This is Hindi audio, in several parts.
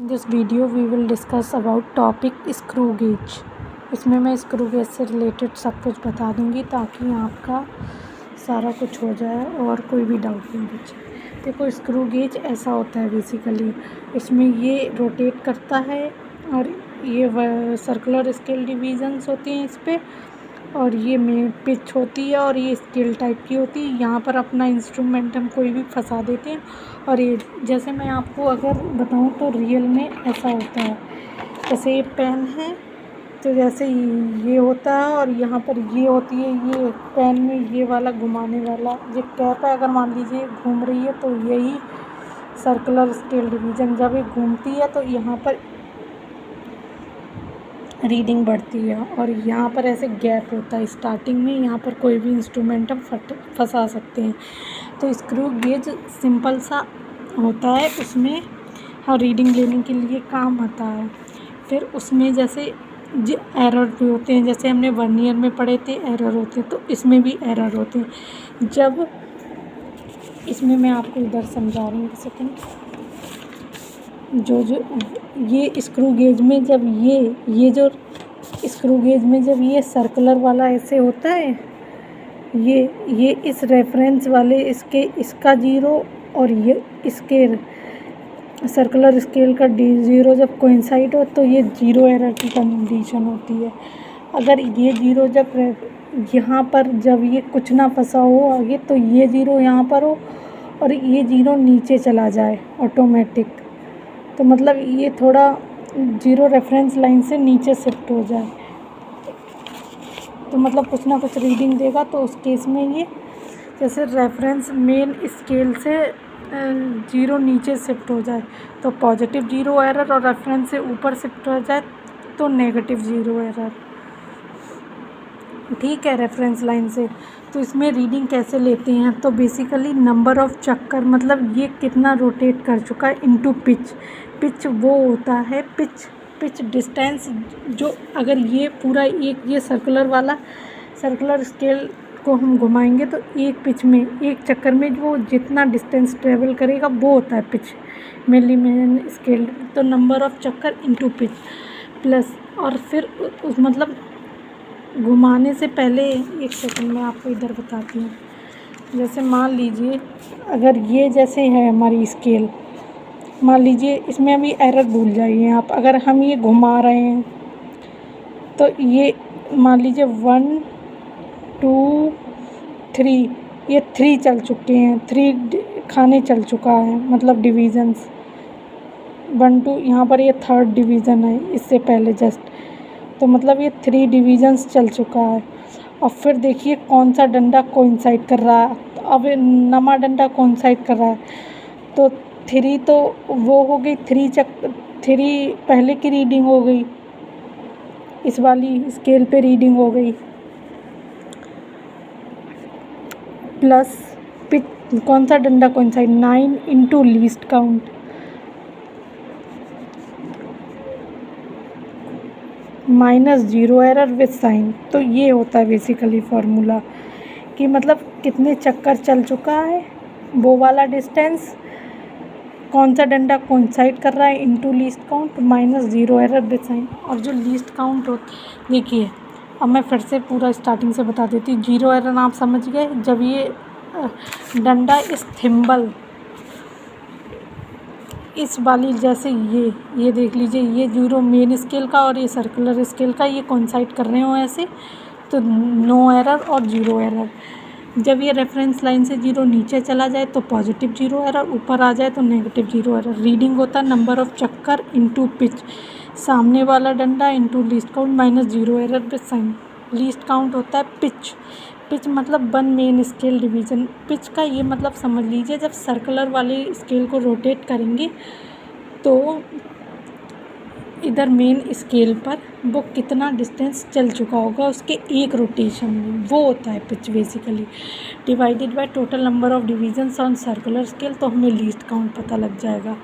This video we will discuss about topic screw gauge. इसमें मैं स्क्रू गेज से रिलेटेड सब कुछ बता दूंगी ताकि आपका सारा कुछ हो जाए और कोई भी डाउट नहीं बचे। देखो, स्क्रू गेज ऐसा होता है बेसिकली, इसमें ये रोटेट करता है और ये सर्कुलर स्केल डिवीजन्स होती हैं इस पर, और ये में पिच होती है और ये स्केल टाइप की होती है। यहाँ पर अपना इंस्ट्रूमेंट हम कोई भी फंसा देते हैं और ये जैसे मैं आपको अगर बताऊँ तो रियल में ऐसा होता है। जैसे ये पेन है तो जैसे ये होता है और यहाँ पर ये होती है, ये पेन में ये वाला घुमाने वाला ये कैप है। अगर मान लीजिए घूम रही है तो यही सर्कुलर स्केल डिवीज़न, जब ये घूमती है तो यहाँ पर रीडिंग बढ़ती है और यहाँ पर ऐसे गैप होता है स्टार्टिंग में, यहाँ पर कोई भी इंस्ट्रूमेंट हम फंसा सकते हैं। तो स्क्रू गेज सिंपल सा होता है, उसमें हाँ रीडिंग लेने के लिए काम आता है। फिर उसमें जैसे एरर भी होते हैं, जैसे हमने वर्नियर में पढ़े थे एरर होते हैं, तो इसमें भी एरर होते हैं। जब इसमें मैं आपको इधर समझा रही हूँ, एक सेकेंड। जो ये स्क्रू गेज में जब ये जो स्क्रू गेज में जब ये सर्कुलर वाला ऐसे होता है, ये इस रेफरेंस वाले इसका जीरो और ये इसके सर्कुलर स्केल का D0 जब कोइंसाइड हो तो ये जीरो एरर की कंडीशन होती है। अगर ये जीरो जब यहाँ पर जब ये कुछ ना फंसा हो आगे, तो ये जीरो यहाँ पर हो और ये जीरो नीचे चला जाए ऑटोमेटिक, तो मतलब ये थोड़ा जीरो रेफरेंस लाइन से नीचे शिफ्ट हो जाए, तो मतलब कुछ ना कुछ रीडिंग देगा। तो उस केस में ये जैसे रेफरेंस मेन स्केल से जीरो नीचे शिफ्ट हो जाए तो पॉजिटिव जीरो एरर, और रेफरेंस से ऊपर शिफ्ट हो जाए तो नेगेटिव जीरो एरर। ठीक है, रेफरेंस लाइन से। तो इसमें रीडिंग कैसे लेते हैं, तो बेसिकली नंबर ऑफ चक्कर, मतलब ये कितना रोटेट कर चुका है, इनटू पिच। पिच वो होता है पिच डिस्टेंस, जो अगर ये पूरा ये सर्कुलर वाला सर्कुलर स्केल को हम घुमाएंगे तो एक पिच में एक चक्कर में वो जितना डिस्टेंस ट्रेवल करेगा वो होता है पिच, मिलीमीटर स्केल। तो नंबर ऑफ चक्कर इनटू पिच प्लस, और फिर उस मतलब घुमाने से पहले एक सेकंड में आपको इधर बताती हूँ। जैसे मान लीजिए अगर ये जैसे है हमारी स्केल, मान लीजिए इसमें अभी एरर भूल जाइए आप, अगर हम ये घुमा रहे हैं तो ये मान लीजिए 1 2 3, ये 3 चल चुके हैं, 3 खाने चल चुका है, मतलब डिवीज़न्स 1 2, यहाँ पर ये 3rd डिवीज़न है इससे पहले जस्ट, तो मतलब ये 3 डिवीज़न्स चल चुका है। और फिर देखिए कौन सा डंडा कोइंसाइड कर रहा है, तो अब नमा डंडा कोइंसाइड कर रहा है तो 3 तो वो हो गई, 3 पहले की रीडिंग हो गई, इस वाली स्केल पे रीडिंग हो गई, प्लस पिच कौन सा डंडा coincide 9 into least count minus zero error with sign. तो ये होता है बेसिकली फार्मूला कि मतलब कितने चक्कर चल चुका है, वो वाला डिस्टेंस, कौन सा डंडा कोइंसाइड कर रहा है into least count minus zero error with sign. और जो लीस्ट काउंट देखिए, अब मैं फिर से पूरा स्टार्टिंग से बता देती हूँ। जीरो एरर आप समझ गए, जब ये डंडा इस थिम्बल इस वाली जैसे ये देख लीजिए, ये जीरो मेन स्केल का और ये सर्कुलर स्केल का ये कोइंसाइड कर रहे हो ऐसे, तो नो एरर और जीरो एरर। जब ये रेफरेंस लाइन से जीरो नीचे चला जाए तो पॉजिटिव जीरो एरर, ऊपर आ जाए तो नेगेटिव जीरो एरर। रीडिंग होता है नंबर ऑफ चक्कर इनटू पिच, सामने वाला डंडा into least count minus zero error with sign. Least count होता है पिच मतलब 1 मेन स्केल डिवीज़न। पिच का ये मतलब समझ लीजिए, जब सर्कुलर वाले स्केल को रोटेट करेंगे तो इधर मेन स्केल पर वो कितना डिस्टेंस चल चुका होगा उसके एक रोटेशन में, वो होता है pitch basically, divided by total number of divisions on circular scale. तो हमें लीस्ट काउंट पता लग जाएगा।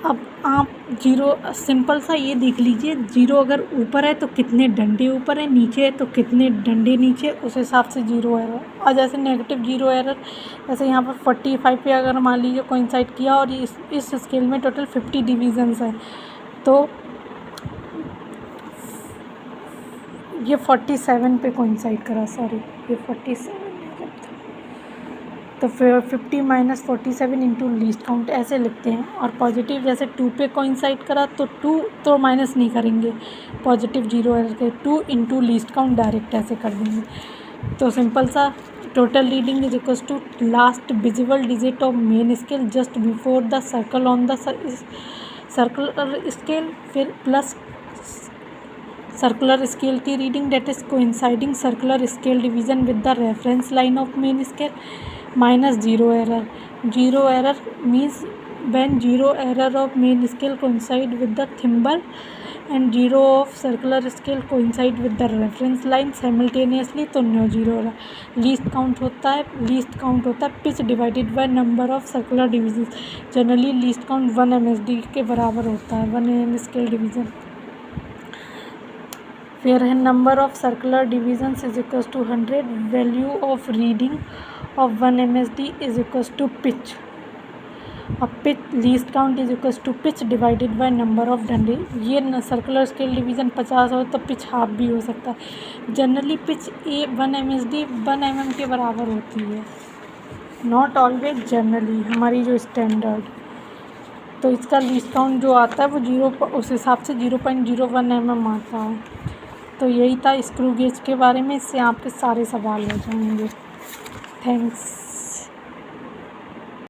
अब आप जीरो सिंपल सा ये देख लीजिए, जीरो अगर ऊपर है तो कितने डंडे ऊपर है, नीचे है तो कितने डंडे नीचे, उस हिसाब से जीरो एरर। और जैसे नेगेटिव जीरो एरर, जैसे यहाँ पर 45 पे अगर मान लीजिए कोइंसाइड किया और इस स्केल में टोटल 50 डिवीजन्स हैं, तो ये 47 पे कोइंसाइड करा, सॉरी ये 47 है, तो फिर 50 माइनस 47 इंटू लीस्ट काउंट ऐसे लिखते हैं। और पॉजिटिव जैसे 2 पे कोइंसाइड करा तो 2 तो माइनस नहीं करेंगे, पॉजिटिव जीरो एरर के 2 इंटू लीस्ट काउंट डायरेक्ट ऐसे कर देंगे। तो सिंपल सा, total reading is equals to last visible digit of main scale just before the circle on the circular scale, फिर प्लस सर्कुलर स्केल की reading that is coinciding circular scale division with the reference line of main scale, minus zero error. Zero error means when zero error of main scale coincide with the thimble and zero of circular scale coincide with the reference line simultaneously, तो no zero error. Least count होता है pitch divided by number of circular division. Generally least count 1 MSD के बराबर होता है, 1 mm स्केल डिवीजन। फिर है number of circular divisions is equals to 100, value of reading of 1 MSD is equals to pitch, और pitch least count is equals to pitch divided by number of डंडे। ये सर्कुलर स्केल डिवीजन 50 हो तो पिच हाफ भी हो सकता है। जनरली पिच 1 MSD 1 mm के बराबर होती है, नॉट ऑलवेज, जनरली हमारी जो स्टैंडर्ड। तो इसका लीस्ट काउंट जो आता है वो जीरो, उस हिसाब से 0.01 mm आता है। तो यही था स्क्रू गेज के बारे में, इससे आपके सारे सवाल हो जाएंगे। थैंक्स।